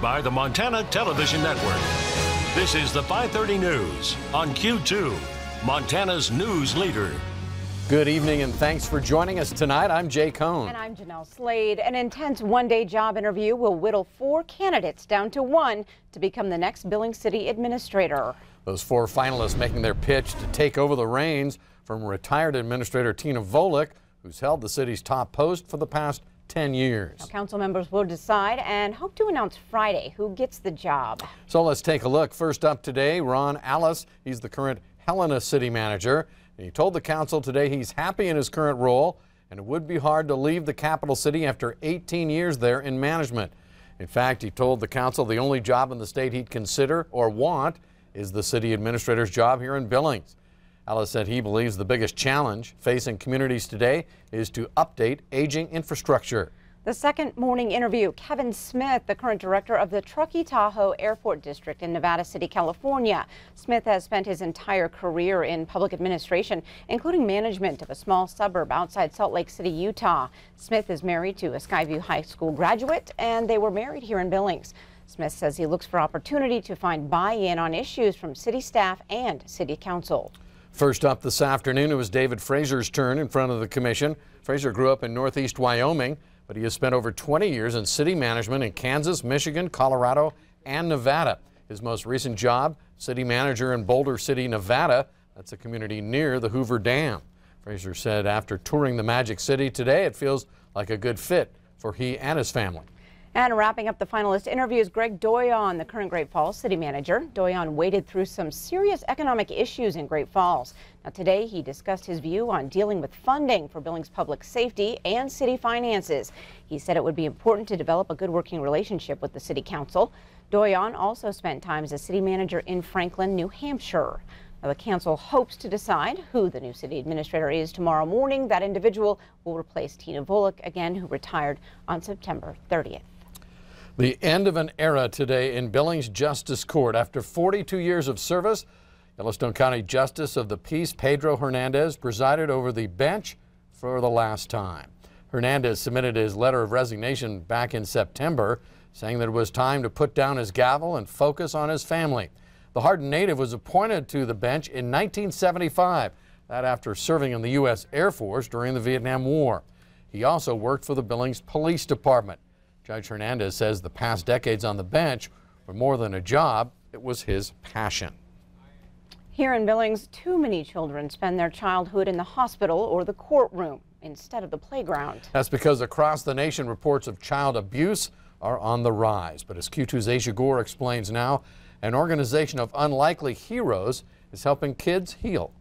By the Montana Television Network. This is the 530 News on Q2, Montana's news leader. Good evening and thanks for joining us tonight. I'm Jay Cohn. And I'm Janelle Slade. An intense one-day job interview will whittle 4 candidates down to 1 to become the next Billings City administrator. Those 4 finalists making their pitch to take over the reins from retired Administrator Tina Volek, who's held the city's top post for the past 10 years. Now, council members will decide and hope to announce Friday who gets the job. So let's take a look. First up today, Ron Alice. He's the current Helena city manager. He told the council today he's happy in his current role, and it would be hard to leave the capital city after 18 years there in management. In fact, he told the council the only job in the state he'd consider or want is the city administrator's job here in Billings. Alice said he believes the biggest challenge facing communities today is to update aging infrastructure. The second morning interview, Kevin Smith, the current director of the Truckee Tahoe Airport District in Nevada City, California. Smith has spent his entire career in public administration, including management of a small suburb outside Salt Lake City, Utah. Smith is married to a Skyview High School graduate, and they were married here in Billings. Smith says he looks for opportunity to find buy-in on issues from city staff and city council. First up this afternoon, it was David Fraser's turn in front of the commission. Fraser grew up in northeast Wyoming, but he has spent over 20 years in city management in Kansas, Michigan, Colorado, and Nevada. His most recent job, city manager in Boulder City, Nevada. That's a community near the Hoover Dam. Fraser said after touring the Magic City today, it feels like a good fit for he and his family. And wrapping up the finalist interviews, Greg Doyon, the current Great Falls city manager. Doyon waded through some serious economic issues in Great Falls. Now today he discussed his view on dealing with funding for Billings public safety and city finances. He said it would be important to develop a good working relationship with the city council. Doyon also spent time as a city manager in Franklin, New Hampshire. Now, the council hopes to decide who the new city administrator is tomorrow morning. That individual will replace Tina Volek, again, who retired on September 30th. The end of an era today in Billings Justice Court. After 42 years of service, Yellowstone County Justice of the Peace Pedro Hernandez presided over the bench for the last time. Hernandez submitted his letter of resignation back in September, saying that it was time to put down his gavel and focus on his family. The hardened native was appointed to the bench in 1975, that after serving in the U.S. Air Force during the Vietnam War. He also worked for the Billings Police Department. Judge Hernandez says the past decades on the bench were more than a job, it was his passion. Here in Billings, too many children spend their childhood in the hospital or the courtroom instead of the playground. That's because across the nation reports of child abuse are on the rise. But as Q2's Asia Gore explains now, an organization of unlikely heroes is helping kids heal.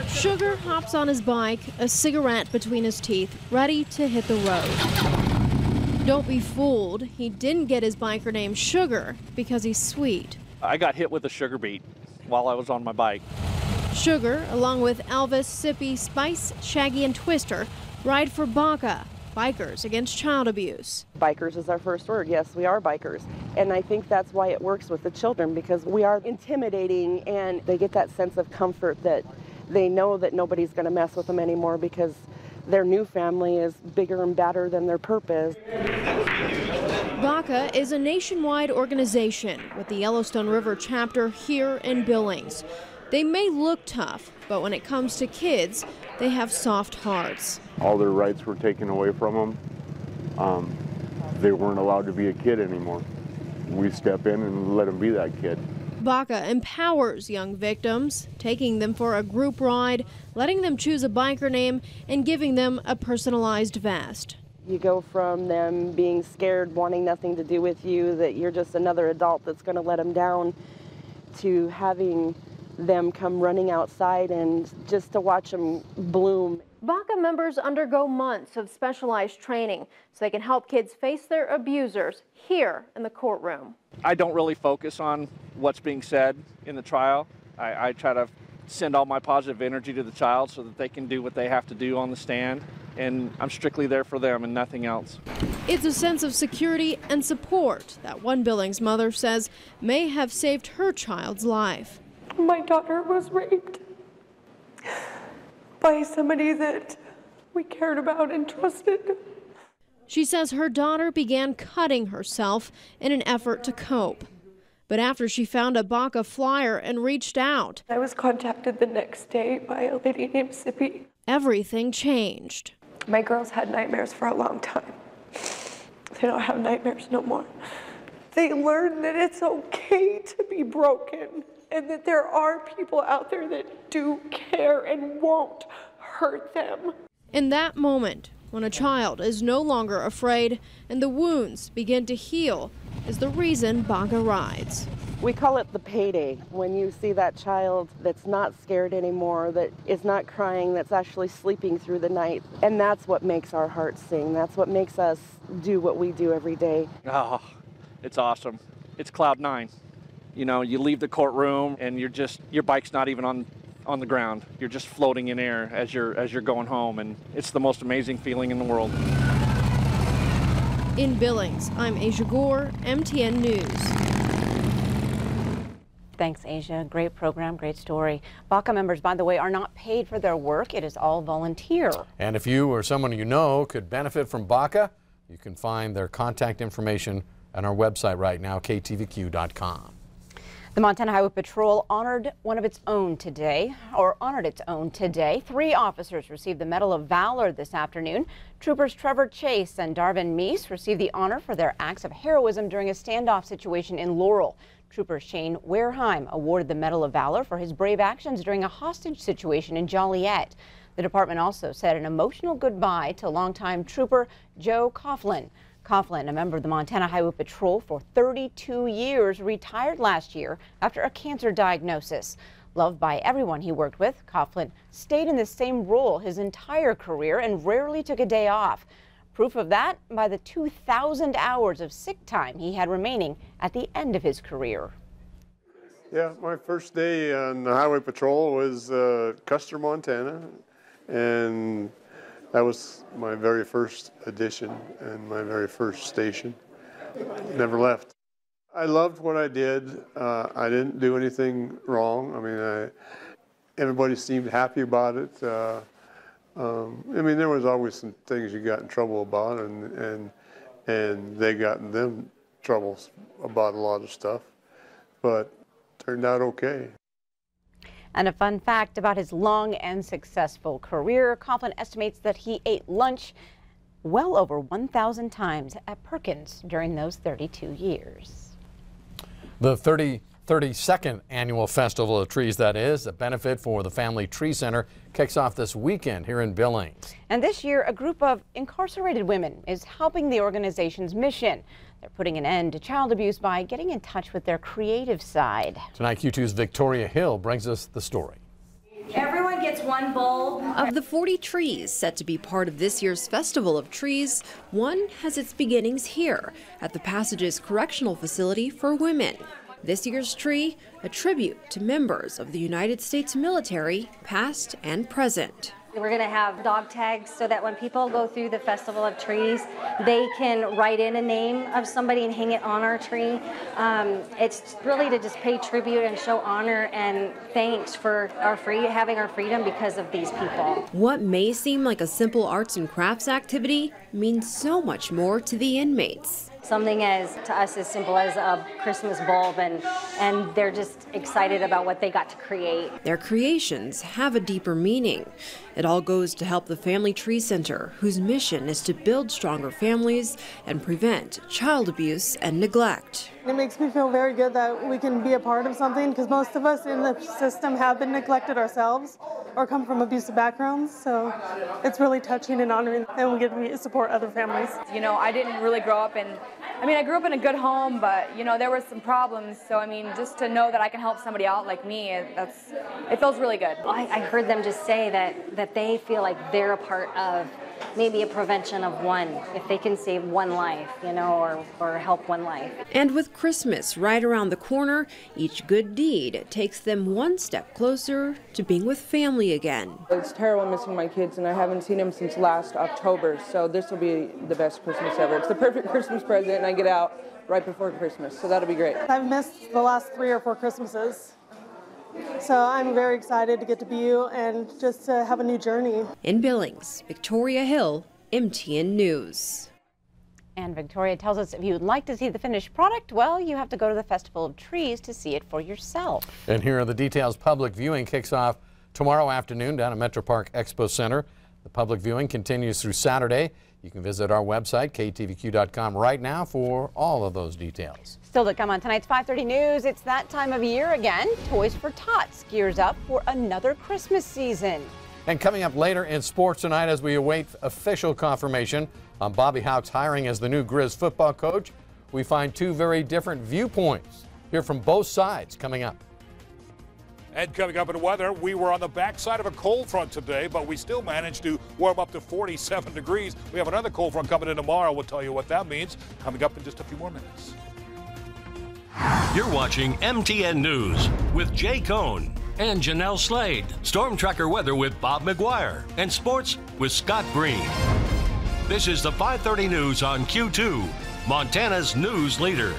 Sugar hops on his bike, a cigarette between his teeth, ready to hit the road. Don't be fooled, he didn't get his biker name Sugar because he's sweet. I got hit with a sugar beet while I was on my bike. Sugar, along with Elvis, Sippy, Spice, Shaggy, and Twister, ride for BACA, Bikers Against Child Abuse. Bikers is our first word. Yes, we are bikers. And I think that's why it works with the children, because we are intimidating and they get that sense of comfort that they know that nobody's going to mess with them anymore because their new family is bigger and badder than their purpose. BACA is a nationwide organization with the Yellowstone River chapter here in Billings. They may look tough, but when it comes to kids, they have soft hearts. All their rights were taken away from them. They weren't allowed to be a kid anymore. We step in and let them be that kid. BACA empowers young victims, taking them for a group ride, letting them choose a biker name, and giving them a personalized vest. You go from them being scared, wanting nothing to do with you, that you're just another adult that's going to let them down, to having them come running outside and just to watch them bloom. BACA members undergo months of specialized training so they can help kids face their abusers here in the courtroom. I don't really focus on what's being said in the trial. I try to send all my positive energy to the child so that they can do what they have to do on the stand, and I'm strictly there for them and nothing else. It's a sense of security and support that one Billings mother says may have saved her child's life. My daughter was raped by somebody that we cared about and trusted. She says her daughter began cutting herself in an effort to cope. But after she found a BACA flyer and reached out, I was contacted the next day by a lady named Sippy. everything changed. My girls had nightmares for a long time. They don't have nightmares no more. They learned that it's okay to be broken and that there are people out there that do care and won't hurt them. In that moment, when a child is no longer afraid and the wounds begin to heal, is the reason BACA rides. We call it the payday, when you see that child that's not scared anymore, that is not crying, that's actually sleeping through the night. And that's what makes our hearts sing. That's what makes us do what we do every day. Oh, it's awesome. It's cloud nine. You know, you leave the courtroom and your bike's not even on the ground. You're just floating in air as you're going home, and it's the most amazing feeling in the world. In Billings, I'm Asia Gore, MTN News. Thanks, Asia. Great program, great story. BACA members, by the way, are not paid for their work. It is all volunteer. And if you or someone you know could benefit from BACA, you can find their contact information on our website right now, ktvq.com. The Montana Highway Patrol honored its own today. 3 officers received the Medal of Valor this afternoon. Troopers Trevor Chase and Darvin Meese received the honor for their acts of heroism during a standoff situation in Laurel. Trooper Shane Wareheim awarded the Medal of Valor for his brave actions during a hostage situation in Joliet. The department also said an emotional goodbye to longtime Trooper Joe Coughlin. Coughlin, a member of the Montana Highway Patrol for 32 years, retired last year after a cancer diagnosis. Loved by everyone he worked with, Coughlin stayed in the same role his entire career and rarely took a day off. Proof of that by the 2,000 hours of sick time he had remaining at the end of his career. Yeah, my first day on the Highway Patrol was Custer, Montana, and that was my very first edition and my very first station. Never left. I loved what I did. I didn't do anything wrong. I mean, everybody seemed happy about it. I mean, there was always some things you got in trouble about, and they got in them troubles about a lot of stuff, but turned out okay. And a fun fact about his long and successful career, Coughlin estimates that he ate lunch well over 1,000 times at Perkins during those 32 years. The 32nd annual Festival of Trees, that is, a benefit for the Family Tree Center, kicks off this weekend here in Billings. And this year, a group of incarcerated women is helping the organization's mission. They're putting an end to child abuse by getting in touch with their creative side. Tonight, Q2's Victoria Hill brings us the story. Everyone gets one bulb. Of the 40 trees set to be part of this year's Festival of Trees, one has its beginnings here at the Passages Correctional Facility for Women. This year's tree, a tribute to members of the United States military, past and present. We're going to have dog tags so that when people go through the Festival of Trees, they can write in a name of somebody and hang it on our tree. It's really to just pay tribute and show honor and thanks for having our freedom because of these people. What may seem like a simple arts and crafts activity means so much more to the inmates. Something to us as simple as a Christmas bulb, and they're just excited about what they got to create. Their creations have a deeper meaning. It all goes to help the Family Tree Center, whose mission is to build stronger families and prevent child abuse and neglect. It makes me feel very good that we can be a part of something, because most of us in the system have been neglected ourselves or come from abusive backgrounds, so it's really touching and honoring, and we get to support other families. You know, I didn't really grow up I grew up in a good home, but, you know, there were some problems, so, I mean, just to know that I can help somebody out like me, it feels really good. I heard them just say that they feel like they're a part of maybe a prevention of one, if they can save one life, you know, or help one life. And with Christmas right around the corner, each good deed takes them one step closer to being with family again. It's terrible missing my kids, and I haven't seen them since last October, so this will be the best Christmas ever. It's the perfect Christmas present, and I get out right before Christmas, so that'll be great. I've missed the last 3 or 4 Christmases. So I'm very excited to get to be you and just to have a new journey. In Billings, Victoria Hill, MTN News. And Victoria tells us if you'd like to see the finished product, well, you have to go to the Festival of Trees to see it for yourself. And here are the details. Public viewing kicks off tomorrow afternoon down at Metro Park Expo Center. The public viewing continues through Saturday. You can visit our website, ktvq.com, right now for all of those details. Still to come on tonight's 5:30 News, it's that time of year again. Toys for Tots gears up for another Christmas season. And coming up later in sports tonight, as we await official confirmation on Bobby Houck's hiring as the new Grizz football coach, we find two very different viewpoints. Hear from both sides coming up. And coming up in weather, we were on the backside of a cold front today, but we still managed to warm up to 47 degrees. We have another cold front coming in tomorrow. We'll tell you what that means coming up in just a few more minutes. You're watching MTN News with Jay Cohn and Janelle Slade. Storm Tracker weather with Bob McGuire. And sports with Scott Green. This is the 5:30 News on Q2, Montana's news leader.